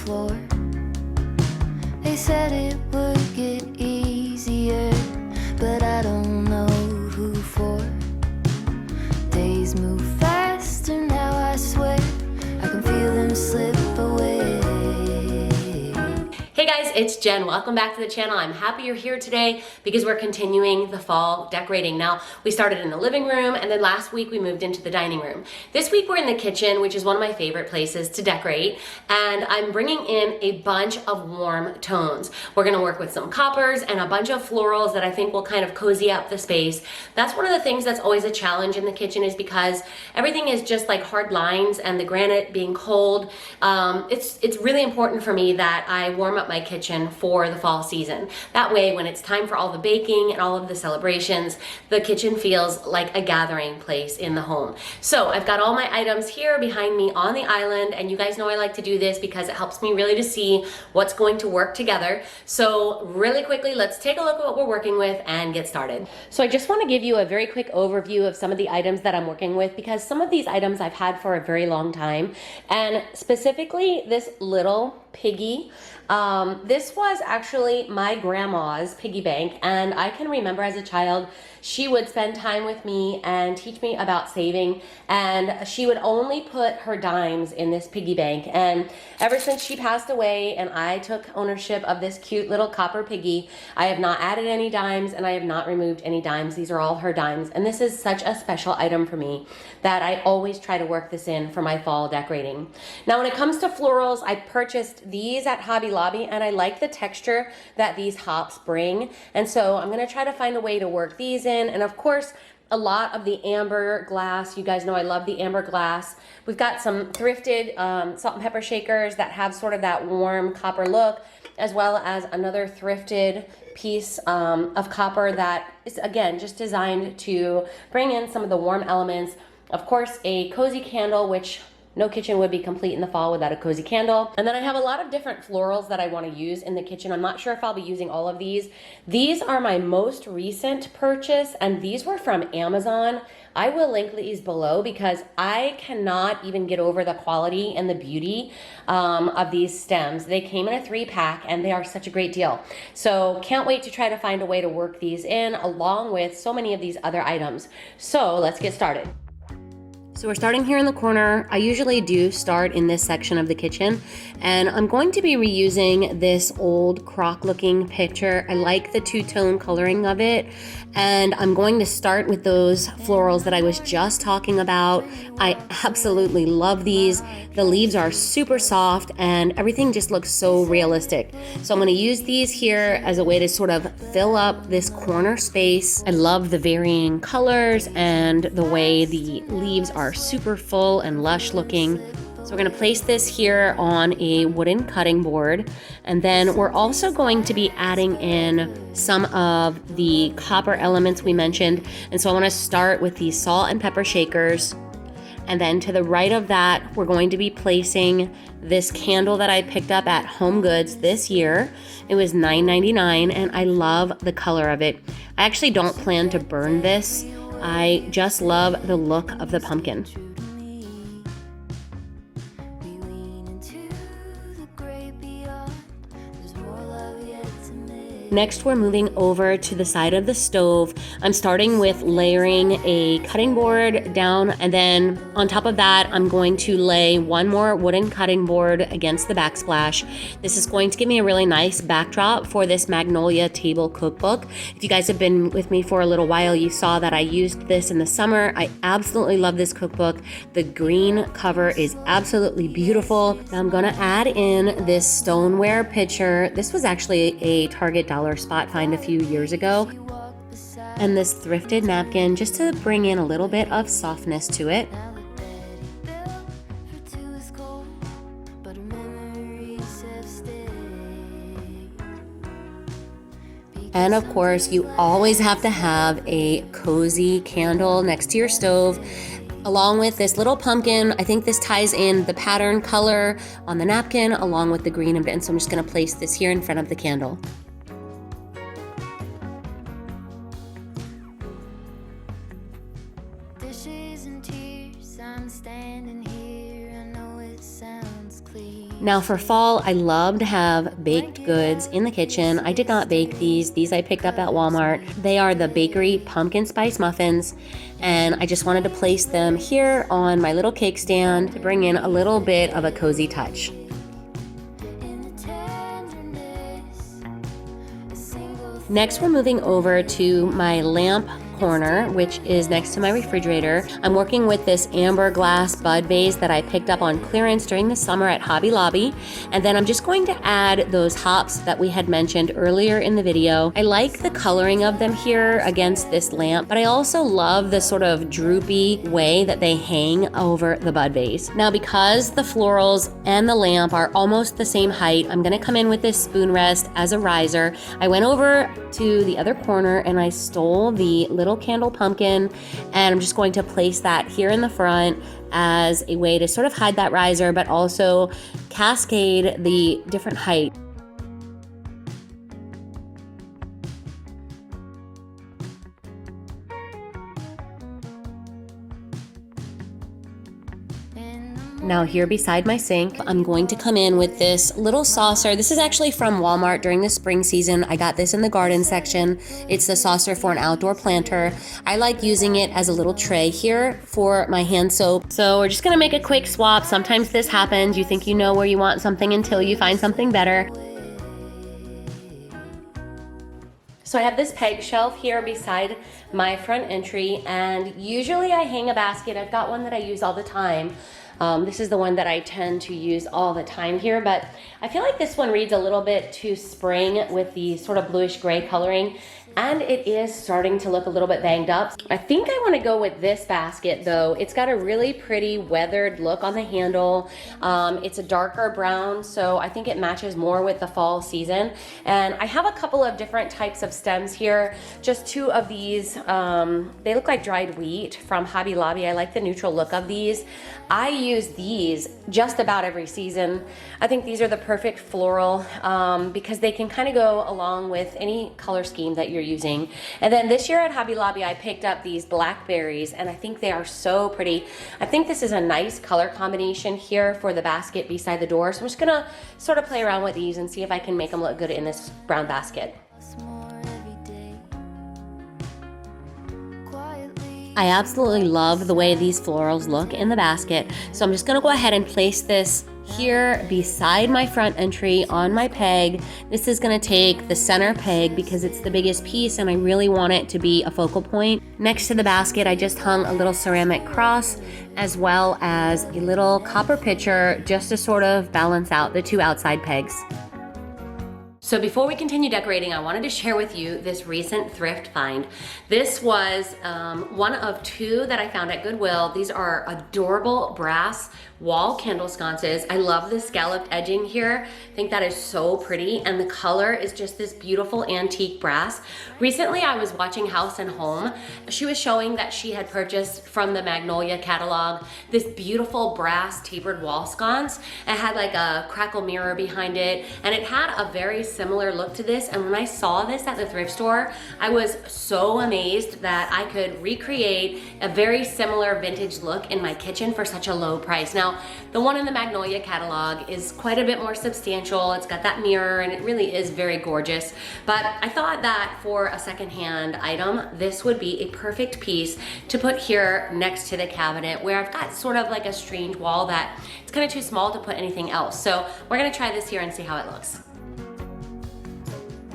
floor. They said it would get easier, but I don't know who for. Days move faster now, I swear. I can feel them slip away. Hey guys, it's Jen. Welcome back to the channel. I'm happy you're here today because we're continuing the fall decorating. Now, we started in the living room and then last week we moved into the dining room. This week we're in the kitchen, which is one of my favorite places to decorate, and I'm bringing in a bunch of warm tones. We're gonna work with some coppers and a bunch of florals that I think will kind of cozy up the space. That's one of the things that's always a challenge in the kitchen, is because everything is just like hard lines and the granite being cold. It's really important for me that I warm up my kitchen for the fall season. That way, when it's time for all the baking and all of the celebrations, the kitchen feels like a gathering place in the home. So I've got all my items here behind me on the island, and you guys know I like to do this because it helps me really to see what's going to work together. So really quickly, let's take a look at what we're working with and get started. So I just want to give you a very quick overview of some of the items that I'm working with, because some of these items I've had for a very long time, and specifically this little piggy. This was actually my grandma's piggy bank, and I can remember as a child she would spend time with me and teach me about saving, and she would only put her dimes in this piggy bank. And ever since she passed away and I took ownership of this cute little copper piggy, I have not added any dimes and I have not removed any dimes. These are all her dimes, and this is such a special item for me that I always try to work this in for my fall decorating. Now, when it comes to florals, I purchased these at Hobby Lobby, and I like the texture that these hops bring, and so I'm going to try to find a way to work these in. And of course, a lot of the amber glass. You guys know I love the amber glass. We've got some thrifted salt and pepper shakers that have sort of that warm copper look, as well as another thrifted piece of copper that is, again, just designed to bring in some of the warm elements. Of course, a cozy candle, which no kitchen would be complete in the fall without a cozy candle. And then I have a lot of different florals that I want to use in the kitchen. I'm not sure if I'll be using all of these. These are my most recent purchase, and these were from Amazon. I will link these below because I cannot even get over the quality and the beauty of these stems. They came in a 3-pack and they are such a great deal. So can't wait to try to find a way to work these in along with so many of these other items. So let's get started. So we're starting here in the corner. I usually do start in this section of the kitchen, and I'm going to be reusing this old crock looking picture. I like the two-tone coloring of it, and I'm going to start with those florals that I was just talking about. I absolutely love these. The leaves are super soft and everything just looks so realistic. So I'm going to use these here as a way to sort of fill up this corner space. I love the varying colors and the way the leaves are super full and lush looking. So we're going to place this here on a wooden cutting board, and then we're also going to be adding in some of the copper elements we mentioned. And so I want to start with these salt and pepper shakers, and then to the right of that we're going to be placing this candle that I picked up at Home Goods this year. It was $9.99 and I love the color of it. I actually don't plan to burn this. I just love the look of the pumpkin. Next, we're moving over to the side of the stove. I'm starting with layering a cutting board down, and then on top of that, I'm going to lay one more wooden cutting board against the backsplash. This is going to give me a really nice backdrop for this Magnolia Table Cookbook. If you guys have been with me for a little while, you saw that I used this in the summer. I absolutely love this cookbook. The green cover is absolutely beautiful. Now I'm gonna add in this stoneware pitcher. This was actually a Target dollar spot find a few years ago, and this thrifted napkin just to bring in a little bit of softness to it. And of course, you always have to have a cozy candle next to your stove, along with this little pumpkin. I think this ties in the pattern color on the napkin along with the green, and so I'm just going to place this here in front of the candle. Dishes and tears, I'm standing here. I know it sounds clean. Now for fall, I love to have baked goods in the kitchen. I did not bake these. These I picked up at Walmart. They are the bakery pumpkin spice muffins, and I just wanted to place them here on my little cake stand to bring in a little bit of a cozy touch. Next, we're moving over to my lamp corner, which is next to my refrigerator. I'm working with this amber glass bud vase that I picked up on clearance during the summer at Hobby Lobby. And then I'm just going to add those hops that we had mentioned earlier in the video. I like the coloring of them here against this lamp, but I also love the sort of droopy way that they hang over the bud vase. Now, because the florals and the lamp are almost the same height, I'm gonna come in with this spoon rest as a riser. I went over to the other corner and I stole the little candle pumpkin, and I'm just going to place that here in the front as a way to sort of hide that riser, but also cascade the different height. Now here beside my sink, I'm going to come in with this little saucer. This is actually from Walmart during the spring season. I got this in the garden section. It's the saucer for an outdoor planter. I like using it as a little tray here for my hand soap. So we're just gonna make a quick swap. Sometimes this happens. You think you know where you want something until you find something better. So I have this peg shelf here beside my front entry, and usually I hang a basket. I've got one that I use all the time. This is the one that I tend to use all the time here, but I feel like this one reads a little bit too spring with the sort of bluish gray coloring, and it is starting to look a little bit banged up. I think I want to go with this basket though. It's got a really pretty weathered look on the handle. It's a darker brown, so I think it matches more with the fall season. And I have a couple of different types of stems here. Just two of these, they look like dried wheat from Hobby Lobby. I like the neutral look of these. I use these just about every season. I think these are the perfect floral because they can kind of go along with any color scheme that you're using. And then this year at Hobby Lobby, I picked up these blackberries, and I think they are so pretty. I think this is a nice color combination here for the basket beside the door. So I'm just gonna sort of play around with these and see if I can make them look good in this brown basket. I absolutely love the way these florals look in the basket. So I'm just gonna go ahead and place this here beside my front entry on my peg. This is gonna take the center peg because it's the biggest piece and I really want it to be a focal point. Next to the basket, I just hung a little ceramic cross as well as a little copper pitcher just to sort of balance out the two outside pegs. So before we continue decorating, I wanted to share with you this recent thrift find. This was one of two that I found at Goodwill. These are adorable brass wall candle sconces. I love the scalloped edging here. I think that is so pretty, and the color is just this beautiful antique brass. Recently, I was watching House and Home. She was showing that she had purchased from the Magnolia catalog this beautiful brass tapered wall sconce. It had like a crackle mirror behind it, and it had a very similar look to this. And when I saw this at the thrift store, I was so amazed that I could recreate a very similar vintage look in my kitchen for such a low price. Now, the one in the Magnolia catalog is quite a bit more substantial. It's got that mirror and it really is very gorgeous. But I thought that for a secondhand item, this would be a perfect piece to put here next to the cabinet where I've got sort of like a strange wall that it's kind of too small to put anything else. So we're gonna try this here and see how it looks.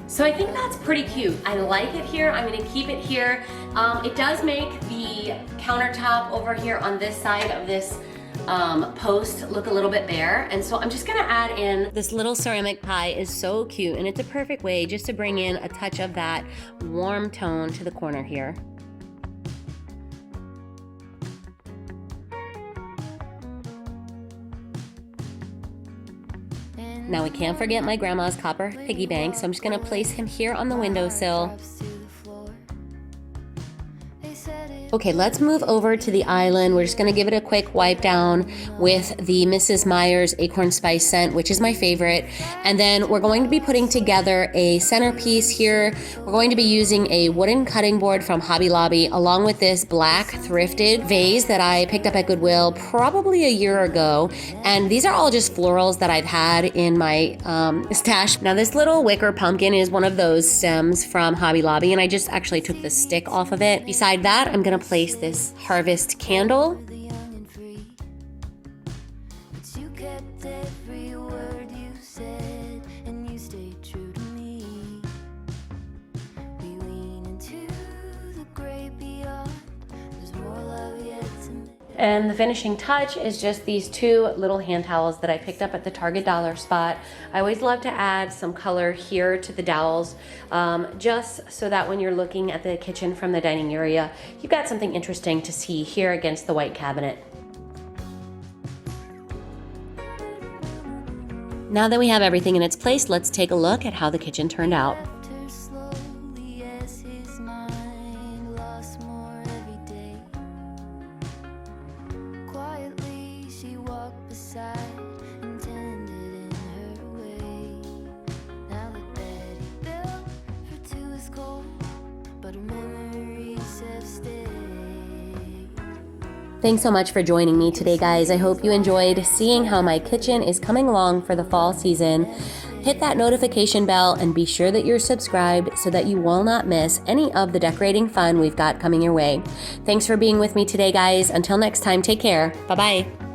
So I think that's pretty cute. I like it here. I'm gonna keep it here. It does make the countertop over here on this side of this post look a little bit bare, and so I'm just gonna add in this little ceramic pie. Is so cute, and it's a perfect way just to bring in a touch of that warm tone to the corner here. Now we can't forget my grandma's copper piggy bank, so I'm just gonna place him here on the windowsill. They said it Okay, let's move over to the island. We're just gonna give it a quick wipe down with the Mrs. Meyer's Acorn Spice scent, which is my favorite. And then we're going to be putting together a centerpiece here. We're going to be using a wooden cutting board from Hobby Lobby, along with this black thrifted vase that I picked up at Goodwill probably a year ago. And these are all just florals that I've had in my stash. Now this little wicker pumpkin is one of those stems from Hobby Lobby, and I just actually took the stick off of it. Beside that, I'm gonna place this harvest candle. The young and free. But you kept every word you said, and you stayed true to me. We lean into the great beyond. There's more love yet to make. And the finishing touch is just these two little hand towels that I picked up at the Target dollar spot. I always love to add some color here to the dowels, just so that when you're looking at the kitchen from the dining area, you've got something interesting to see here against the white cabinet. Now that we have everything in its place, let's take a look at how the kitchen turned out. Left her slowly as his mind lost more every day. Quietly she walked beside and tended in her way. Now the bed he built for two is cold, but her memories have stayed. Thanks so much for joining me today, guys. I hope you enjoyed seeing how my kitchen is coming along for the fall season. Hit that notification bell and be sure that you're subscribed so that you will not miss any of the decorating fun we've got coming your way. Thanks for being with me today, guys. Until next time, take care. Bye-bye.